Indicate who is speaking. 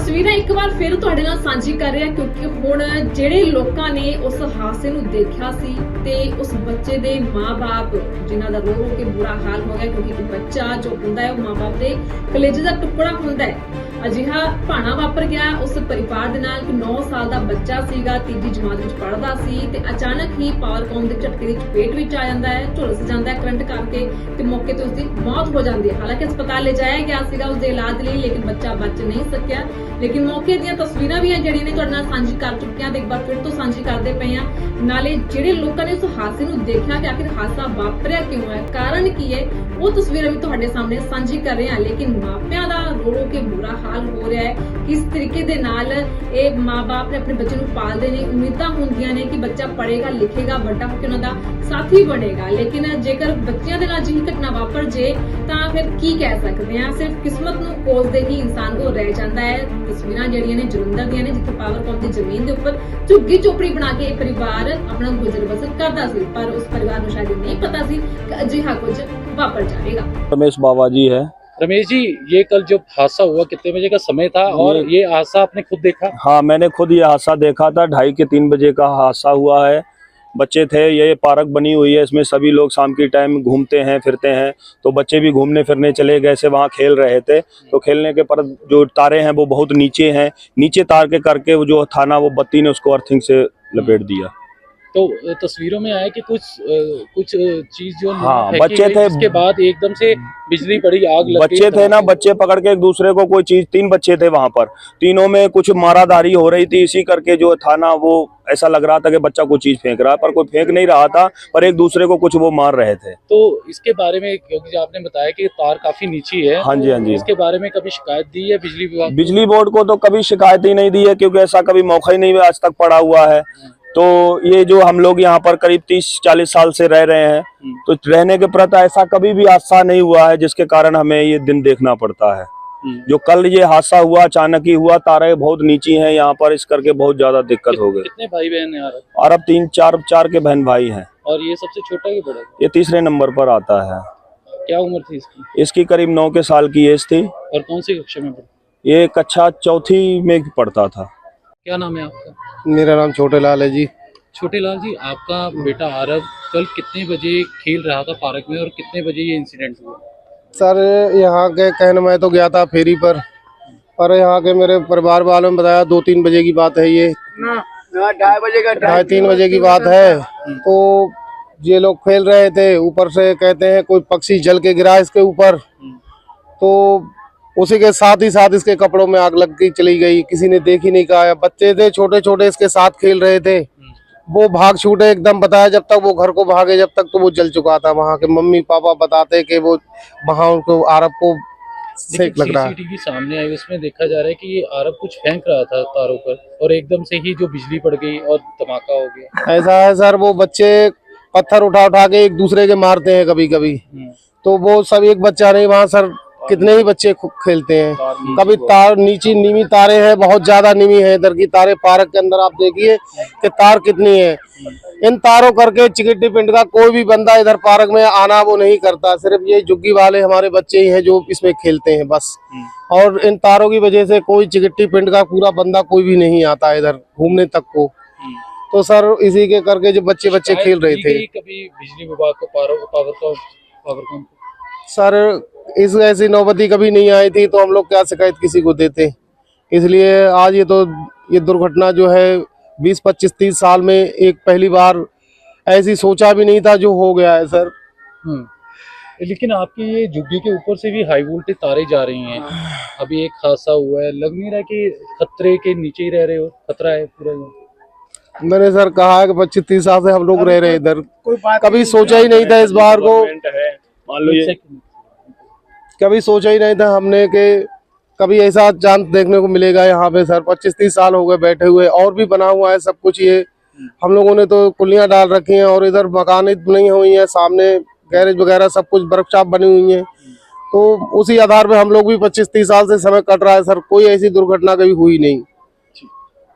Speaker 1: तस्वीरें एक बार फिर तुहाडे नाल साझी कर रहे हैं क्योंकि हुण जिहड़े लोकां ने उस हादसे नूं देखिया सी ते उस बच्चे दे माँ-बाप जिन्हां दा रो रो के बुरा हाल हो गया क्योंकि एक बच्चा जो हुंदा है वो माँ-बाप दे कलेजे दा टुकड़ा हुंदा है। अजिहा भाणा वापर गया उस परिवार दे नाल कि 9 साल दा बच्चा सीगा, तीजी जमात विच पढ़दा सी ते अचानक ही पावरकॉम दे झटके दी चपेट विच आ जांदा है, झुलस जांदा है करंट करके ते मौके ते उसदी मौत हो जांदी है। हालांकि अस्पताल ले जाया गया सीगा उसदे इलाज लई लेकिन बच्चा बच नहीं सकिया। लेकिन मौके दीयां तस्वीरां भी ਜਿਹੜੀਆਂ ਨੇ ਤੁਹਾਡੇ ਨਾਲ ਸਾਂਝੀ ਕਰ ਚੁੱਕੇ ਹਾਂ ਤੇ ਇੱਕ ਵਾਰ ਫਿਰ ਤੋਂ ਸਾਂਝੀ ਕਰਦੇ ਪਏ ਹਾਂ। ਨਾਲੇ ਜਿਹੜੇ ਲੋਕਾਂ ਨੇ ਉਸ ਹਾਦਸੇ ਨੂੰ ਦੇਖਿਆ ਕਿ ਆਖਿਰ ਹਾਦਸਾ ਵਾਪਰਿਆ ਕਿਉਂ ਹੈ, ਕਾਰਨ ਕੀ ਹੈ, ਉਹ ਤਸਵੀਰਾਂ ਵੀ ਤੁਹਾਡੇ ਸਾਹਮਣੇ ਸਾਂਝੀ ਕਰ ਰਹੇ ਹਾਂ। ਲੇਕਿਨ ਮਾਪਿਆਂ ਦਾ ਰੋ ਰੋ ਕੇ ਬੁਰਾ ਹਾਲ ਹੋ ਰਿਹਾ ਹੈ। ਕਿਸ ਤਰੀਕੇ ਦੇ ਨਾਲ ਇਹ ਮਾਂ-ਬਾਪ ਨੇ ਆਪਣੇ ਬੱਚੇ ਨੂੰ ਪਾਲਦੇ ਨੇ, ਉਮੀਦਾਂ ਹੁੰਦੀਆਂ ਨੇ ਕਿ ਬੱਚਾ ਪੜ੍ਹੇਗਾ ਲਿਖੇਗਾ ਵੱਡਾ ਹੋ ਕੇ ਉਹਨਾਂ ਦਾ ਸਾਥੀ ਬਣੇਗਾ। ਲੇਕਿਨ ਜੇਕਰ ਬੱਚਿਆਂ ਦੇ ਨਾਲ ਅਜਿਹੀ ਘਟਨਾ ਵਾਪਰ ਜੇ ਤਾਂ ਫਿਰ ਕੀ ਕਹਿ ਸਕਦੇ ਹਾਂ। ਸਿਰਫ ਕਿਸਮਤ ਨੂੰ ਕੋਸਦੇ ਹੀ ਇਨਸਾਨ ਕੋ ਰਹਿ ਜਾਂਦਾ ਹੈ। तस्वीरां ਜਿਹੜੀਆਂ ਨੇ ਜਲੰਧਰ ਦੀਆਂ ਨੇ ਜਿੱਥੇ ਪਾਵਰਕੌਮ ਦੀ ਜ਼ਮੀਨ ਦੇ ਉੱਪਰ ਝੁੱਗੀ ਝੋਪੜੀ ਬਣਾ ਕੇ ਇਹ ਪਰਿਵਾਰ ਆਪਣਾ ਗੁਜ਼ਰ ਬਸਰ ਕਰਦਾ ਸੀ, ਪਰ ਉਸ ਪਰਿਵਾਰ ਨੂੰ ਸ਼ਾਇਦ ਨਹੀਂ ਪਤਾ ਸੀ ਕਿ ਅਜਿਹਾ ਕੁਝ ਵਾਪਰ ਜਾਏਗਾ।
Speaker 2: रमेश बाबा जी है।
Speaker 3: रमेश जी, ये कल जो हादसा हुआ कितने बजे का समय था और ये हादसा आपने खुद देखा?
Speaker 2: हाँ, मैंने खुद ये हादसा देखा था। 2:30 के 3 बजे का हादसा हुआ है। बच्चे थे, ये पार्क बनी हुई है, इसमें सभी लोग शाम के टाइम घूमते हैं फिरते हैं, तो बच्चे भी घूमने फिरने चले गए से वहाँ खेल रहे थे। तो खेलने के पर जो तारे हैं वो बहुत नीचे हैं, नीचे तार के करके वो जो था ना वो बत्ती ने उसको अर्थिंग से लपेट दिया।
Speaker 3: तो तस्वीरों में आया कि कुछ चीज जो
Speaker 2: हाँ,
Speaker 3: फेंकी
Speaker 2: बच्चे
Speaker 3: गई,
Speaker 2: थे,
Speaker 3: इसके बाद एकदम से बिजली पड़ी, आग लग गई।
Speaker 2: बच्चे थे ना, बच्चे पकड़ के एक दूसरे को कोई चीज, 3 बच्चे थे वहां पर, तीनों में कुछ माराधारी हो रही थी। इसी करके जो था ना वो ऐसा लग रहा था कि बच्चा कोई चीज फेंक रहा है, पर कोई फेंक नहीं रहा था, पर एक दूसरे को कुछ वो मार रहे थे।
Speaker 3: तो इसके बारे में क्योंकि आपने बताया कि तार काफी नीची है,
Speaker 2: हाँ जी, हाँ जी।
Speaker 3: इसके बारे में कभी शिकायत दी है बिजली विभाग?
Speaker 2: बिजली बोर्ड को तो कभी शिकायत ही नहीं दी है, क्योंकि ऐसा कभी मौका ही नहीं आज तक पड़ा हुआ है। तो ये जो हम लोग यहाँ पर करीब 30-40 साल से रह रहे हैं, तो रहने के प्रति ऐसा कभी भी हादसा नहीं हुआ है जिसके कारण हमें ये दिन देखना पड़ता है। जो कल ये हादसा हुआ अचानक ही हुआ, तारे बहुत नीची हैं यहाँ पर, इस करके बहुत ज्यादा दिक्कत हो गई।
Speaker 3: कितने भाई बहन हैं?
Speaker 2: और अब 3-4 के बहन भाई हैं।
Speaker 3: और ये सबसे छोटा कि बड़ा?
Speaker 2: ये तीसरे नंबर पर आता है।
Speaker 3: क्या उम्र थी इसकी?
Speaker 2: इसकी करीब 9 के साल की एज थी।
Speaker 3: और कौन सी कक्षा में पढ़ती?
Speaker 2: ये कक्षा 4थी में पढ़ता था।
Speaker 3: क्या नाम है आपका?
Speaker 4: मेरा नाम छोटे लाल है जी।
Speaker 3: छोटे लाल जी, आपका बेटा आरव कल कितने बजे खेल रहा था पार्क में और कितने बजे ये इंसिडेंट हुआ? सर,
Speaker 4: यहाँ के कहने में तो गया था फेरी पर यहाँ के मेरे परिवार वालों ने बताया 2-3 बजे की बात है, ये 2:30-3 बजे की बात है। तो ये लोग खेल रहे थे, ऊपर से कहते हैं कोई पक्षी जल के गिरा इसके ऊपर, तो उसी के साथ ही साथ इसके कपड़ों में आग लग के चली गई। किसी ने देख ही नहीं कहा। बच्चे थे छोटे छोटे, इसके साथ खेल रहे थे, वो भाग छूटे एकदम। बताया जब तक वो घर को भागे जब तक तो वो जल चुका था। वहाँ के मम्मी पापा बताते कि वो वहाँ उनको आरब को सेक लग रहा है।
Speaker 3: सीसीटीवी सामने आई, उसमें देखा जा रहा है कि ये आरब कुछ फेंक रहा था तारों पर और एकदम से ही जो बिजली पड़ गई और धमाका हो गया।
Speaker 4: ऐसा है सर, वो बच्चे पत्थर उठा उठा के एक दूसरे के मारते हैं कभी कभी, तो वो सब एक बच्चा नहीं, वहाँ सर कितने ही बच्चे खेलते हैं। कभी तार नीची नीवी तारे हैं, बहुत ज्यादा नीवी है इधर की तारे। पार्क के अंदर आप देखिए कि तार कितनी है। इन तारों करके चिकटी पिंड का कोई भी बंदा इधर पार्क में आना वो नहीं करता। सिर्फ ये झुग्गी वाले हमारे बच्चे ही हैं जो इसमें खेलते हैं बस। और इन तारों की वजह से कोई चिकटी पिंड का पूरा बंदा कोई भी नहीं आता इधर घूमने तक को। तो सर इसी के करके जो बच्चे खेल रहे थे।
Speaker 3: कभी बिजली विभाग को पावरकॉम
Speaker 4: सर इस ऐसी नौबती कभी नहीं आई थी, तो हम लोग क्या शिकायत किसी को देते। इसलिए आज ये दुर्घटना जो है 20-25-30 साल में एक पहली बार ऐसी सोचा भी नहीं था जो हो गया है सर।
Speaker 3: लेकिन आपकी ये झुग्गी के ऊपर से भी हाई वोल्टेज तारे जा रही हैं। अभी एक हादसा हुआ है, लग नहीं रहा कि खतरे के नीचे ही रह रहे हो? खतरा है पूरा।
Speaker 4: मैंने सर कहा है कि 25-30 साल से हम लोग रह रहे इधर, कभी सोचा ही नहीं था इस बार को।
Speaker 2: मान लो ये
Speaker 4: कभी सोचा ही नहीं था हमने कि कभी ऐसा चांद देखने को मिलेगा यहाँ पे सर। 25-30 साल हो गए बैठे हुए, और भी बना हुआ है सब कुछ। ये हम लोगों ने तो कुल्लियां डाल रखी हैं और इधर मकान नहीं हुई हैं, सामने गैरेज वगैरह सब कुछ वर्कशॉप बनी हुई है। तो उसी आधार पे हम लोग भी 25-30 साल से समय कट रहा है सर। कोई ऐसी दुर्घटना कभी हुई नहीं।